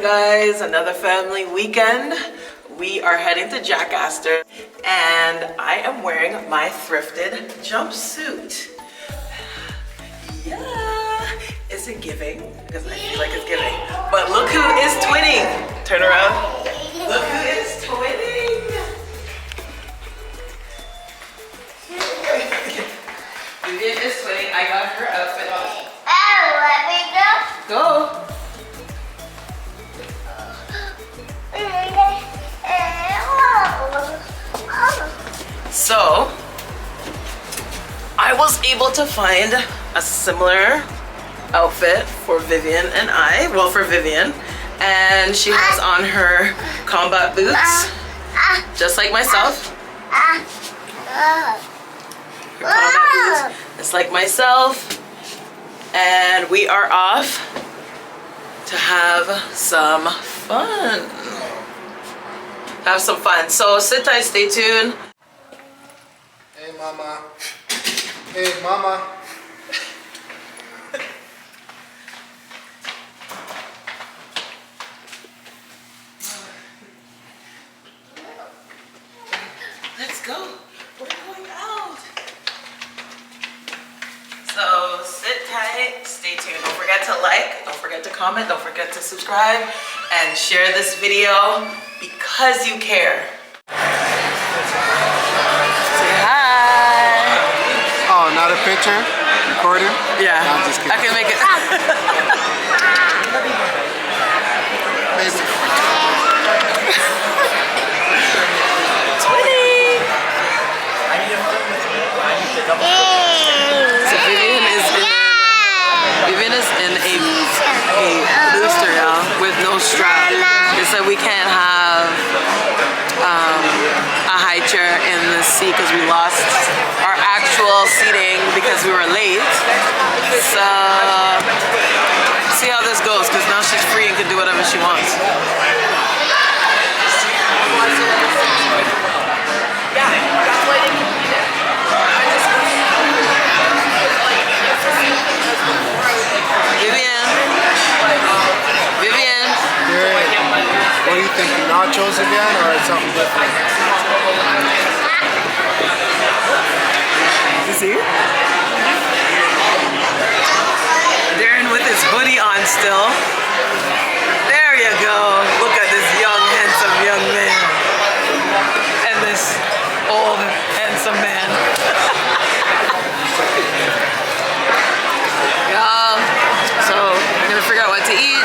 guys, another family weekend. We are heading to Jack Astors and I am wearing my thrifted jumpsuit. Yeah, is it giving? Because I feel like it's giving. But look who is twinning. Turn around. Look who is twinning. Vivian is twinning. I got her outfit on. Oh, let me go. Go. So, I was able to find a similar outfit for Vivian and I. Well, for Vivian. And she has on her combat boots, just like myself. Her combat boots, just like myself. And we are off to have some fun. Have some fun. So sit tight, stay tuned. Hey mama. Hey mama. Let's go. We're going out. So sit tight, stay tuned. Don't forget to like, don't forget to comment, don't forget to subscribe, and share this video because you care. Say hi. Oh, not a picture? Recording? Yeah, No, I'm just kidding. I can make it. Maybe. Twinning. So Vivian is in a booster, y'all, with no strap. They said we can't have a high chair in the seat because we lost our actual seating because we were late. So see how this goes, because now she's free and can do whatever she wants. Vivian. What do you think? Nachos again or something different? You see? Darren with his hoodie on still. There you go. Look at this young, handsome young man. And this old, handsome man. Yeah. So, I'm gonna figure out what to eat.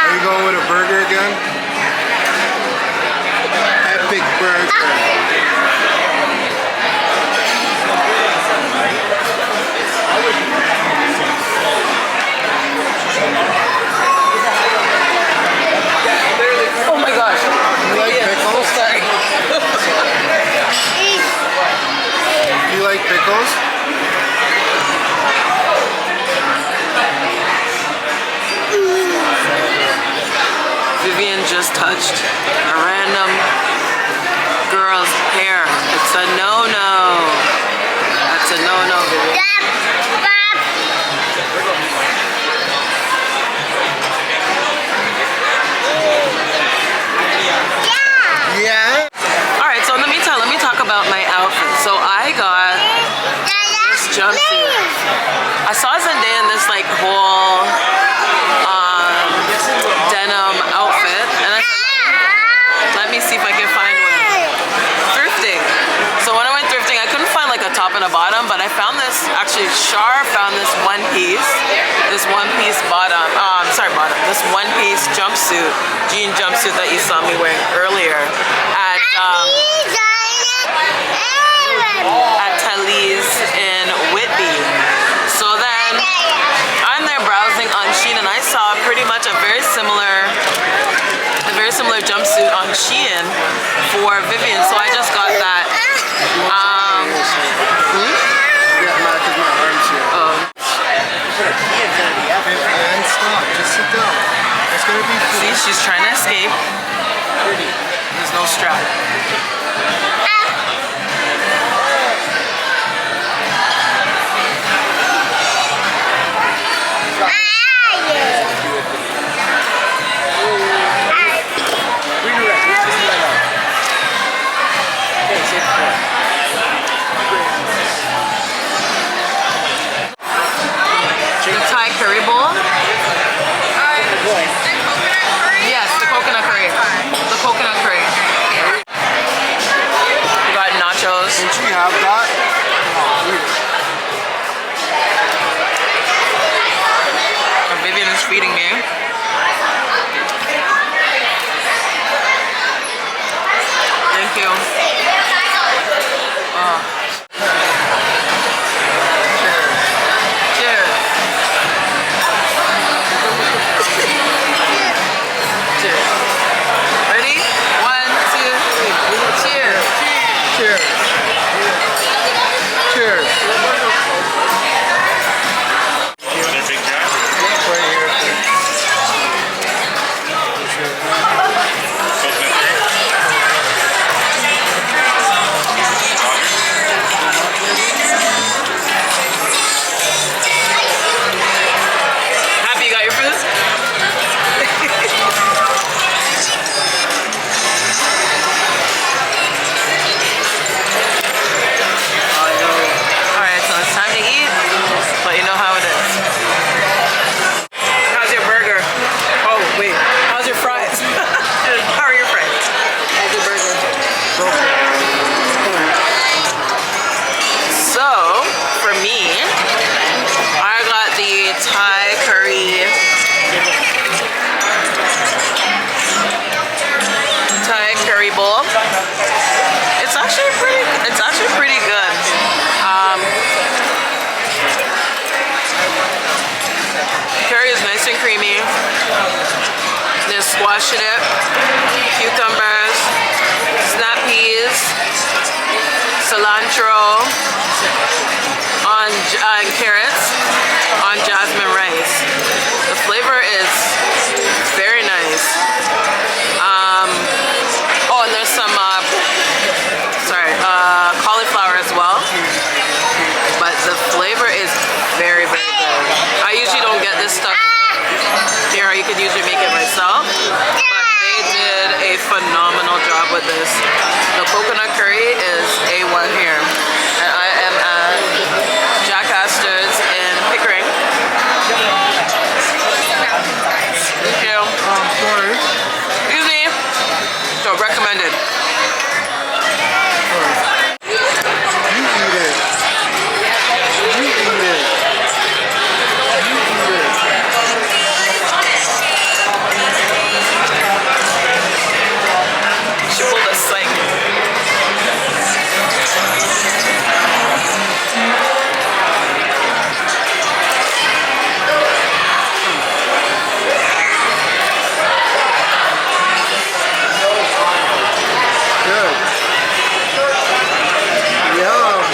Are you going with a burger again? Epic burger. Oh my gosh. You like pickles? Sorry. You like pickles? Vivian just touched a random girl's hair. It's a no-no. That's a no-no, Vivian. Yeah. Alright, so in the meantime, let me talk about my outfit. So I got this jumpsuit. I saw Zendaya in this like whole denim outfit, and I said, let me see if I can find one. Thrifting. So when I went thrifting, I couldn't find like a top and a bottom, but I found this, actually Shar found this one piece bottom, this one piece jumpsuit, jean jumpsuit that you saw me wearing earlier at Talize in Whitby. So then I'm there browsing on Shein and I saw pretty much a very similar jumpsuit on Shein for Vivian. So I just got that. And stop. Just sit down. It's gonna be cool. See, she's trying to escape. There's no strap. Can she have that? Vivian is feeding me. Thank you. Cheers. Cheers. Ready? 1, 2, 3. Cheers. Cheers. Cheers. Right here. Happy you got your food? Alright, so it's time to eat, but you know how it is. How's your burger? Oh, wait. How's your fries? How are your fries? How's your burger? So, for me, I got the Thai curry bowl. It's actually pretty good. Curry is nice and creamy. There's squash in it, cucumbers, snap peas, cilantro, and carrots on jasmine rice. The flavor is very nice. Oh, and there's some cauliflower as well. But the flavor is very, very good. I usually don't get this stuff here. You could usually make it myself. But they did a phenomenal job with this. The coconut curry is A1 here. And I am at Jack Astors in Pickering. Thank you. Sorry. Excuse me. So recommended. She pulled a psych. Good. Yum.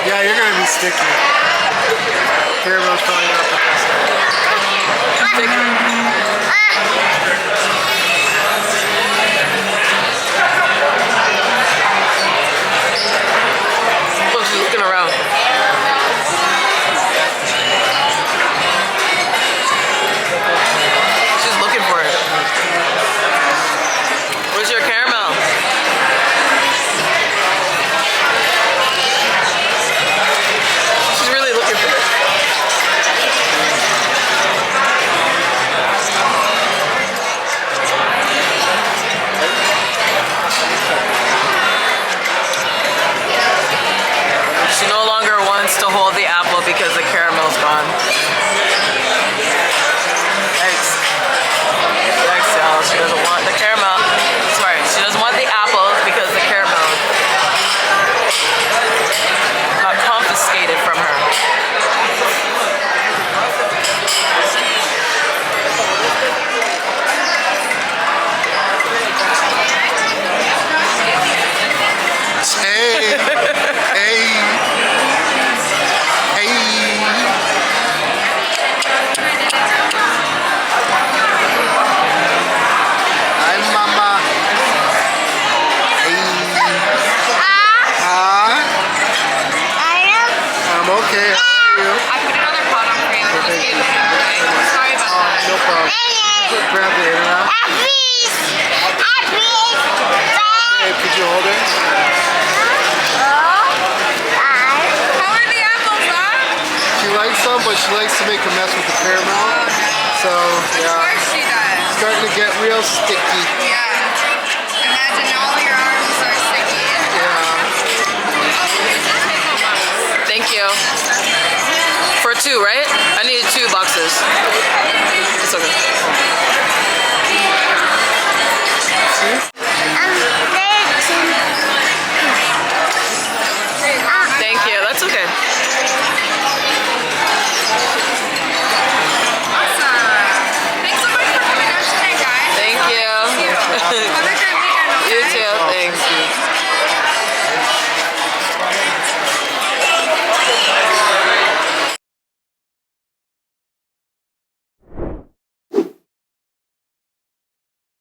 Yeah, you're gonna be sticky. Caramel's probably not the best. Look, she's looking around. She's looking for it. Where's your caramel? She's really looking for it. She no longer wants to hold the apple because the caramel's gone. Yikes. Yikes, y'all. She doesn't want the caramel. Sorry, she doesn't want the apple because the caramel got confiscated from her. Hey. Hey. Hey. Hi, Mama. Hey. Huh? I'm okay. How are you? I put another pot on for you. Just gave it away. Sorry about that. No problem. Grab the internet. Hey, could you hold it? but she likes to make a mess with the caramel. So, Of yeah. course she does. Starting to get real sticky. Yeah. Imagine all your arms are sticky. Yeah. Thank you. For two, right? I needed two.